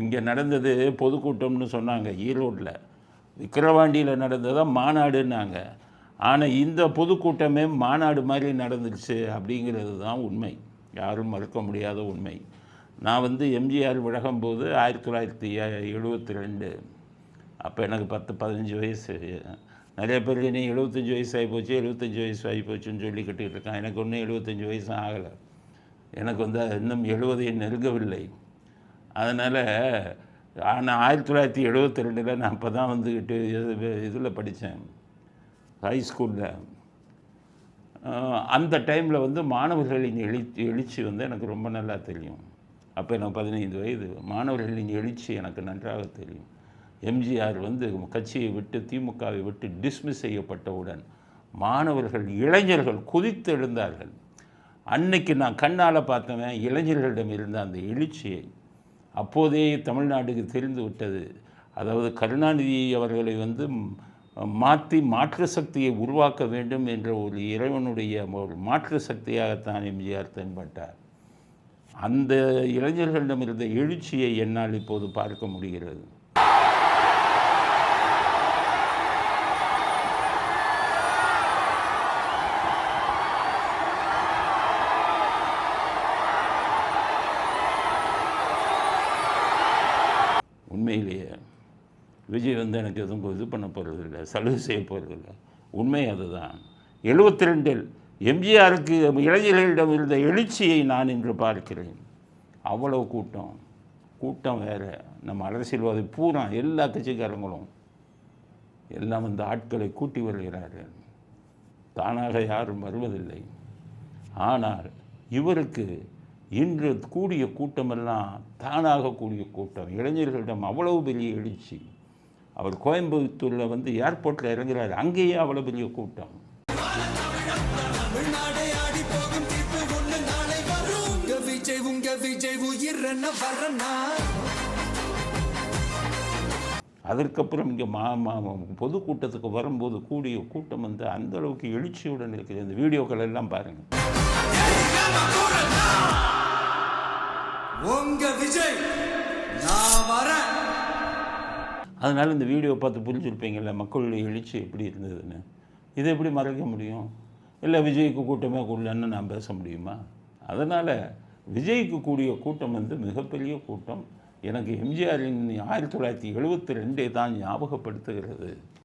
இங்கே நடந்தது பொதுக்கூட்டம்னு சொன்னாங்க ஈரோட்டில். விக்கிரவாண்டியில் நடந்ததா மாநாடுன்னாங்க. ஆனால் இந்த பொதுக்கூட்டமே மாநாடு மாதிரி நடந்துருச்சு அப்படிங்கிறது தான் உண்மை, யாரும் மறுக்க முடியாத உண்மை. நான் வந்து எம்ஜிஆர் விலகும்போது 1972, அப்போ எனக்கு 10-15 வயசு. நிறைய பேர் இனி 75 வயசு ஆகிப்போச்சு 75 வயசு ஆகிப்போச்சுன்னு சொல்லிக்கிட்டு இருக்கான். எனக்கு ஒன்றும் 75 வயசு ஆகலை. எனக்கு வந்து இன்னும் 70 நெருங்கவில்லை. அதனால் ஆனால் 1972 நான் அப்போ தான் வந்துக்கிட்டு இதில் படித்தேன், ஹை ஸ்கூலில். அந்த டைமில் வந்து மாணவர்களின் எழுச்சி வந்து எனக்கு ரொம்ப நல்லா தெரியும். அப்போ எனக்கு 15 வயது. மாணவர்களின் எழுச்சி எனக்கு நன்றாக தெரியும். எம்ஜிஆர் வந்து கட்சியை விட்டு திமுகவை விட்டு டிஸ்மிஸ் செய்யப்பட்டவுடன் மாணவர்கள் இளைஞர்கள் குதித்து எழுந்தார்கள். அன்னைக்கு நான் கண்ணால் பார்த்தவன் இளைஞர்களிடம் இருந்த அந்த எழுச்சியை. அப்போதே தமிழ்நாட்டுக்கு தெரிந்து விட்டது. அதாவது கருணாநிதி அவர்களை வந்து மாற்று சக்தியை உருவாக்க வேண்டும் என்ற ஒரு இறைவனுடைய ஒரு மாற்று சக்தியாகத்தான் எம்ஜிஆர் தென்பட்டார். அந்த இளைஞர்களிடம் இருந்த எழுச்சியை என்னால் இப்போது பார்க்க முடிகிறது. உண்மையிலேயே விஜய் வந்து எனக்கு எதுவும் இது பண்ண போகிறதில்லை, சலுகை செய்ய போகிறதில்லை. உண்மை அதுதான். 72 எம்ஜிஆருக்கு இளைஞர்களிடம் இருந்த எழுச்சியை நான் இன்று பார்க்கிறேன். அவ்வளவு கூட்டம் வேறு. நம்ம அரசியல்வாதி பூரா எல்லா கட்சிக்காரங்களும் எல்லாம் வந்து ஆட்களை கூட்டி வருகிறார்கள். தானாக யாரும் வருவதில்லை. ஆனால் இவருக்கு இன்று கூடிய கூட்டமெல்லாம் தானாக கூடிய கூட்டம். இளைஞர்களிடம் அவ்வளவு பெரிய எழுச்சி. அவர் கோயம்புத்தூரில் வந்து ஏர்போர்ட்டில் இறங்குறாரு, அங்கேயே அவ்வளோ பெரிய கூட்டம். அதற்கப்புறம் இங்கே பொதுக்கூட்டத்துக்கு வரும்போது கூடிய கூட்டம் வந்து அந்த அளவுக்கு எழுச்சியுடன் இருக்குது. இந்த வீடியோக்கள் எல்லாம் பாருங்கள். அதனால் இந்த வீடியோ பார்த்து புரிஞ்சுருப்பீங்கள்ல மக்களுடைய எழுச்சி எப்படி இருந்ததுன்னு. இதை எப்படி மறைக்க முடியும்? இல்லை விஜய்க்கு கூட்டமே கூடலன்னு நான் பேச முடியுமா? அதனால் விஜய்க்கு கூடிய கூட்டம் வந்து மிகப்பெரிய கூட்டம். எனக்கு எம்ஜிஆரின் 1972 தான் ஞாபகப்படுத்துகிறது.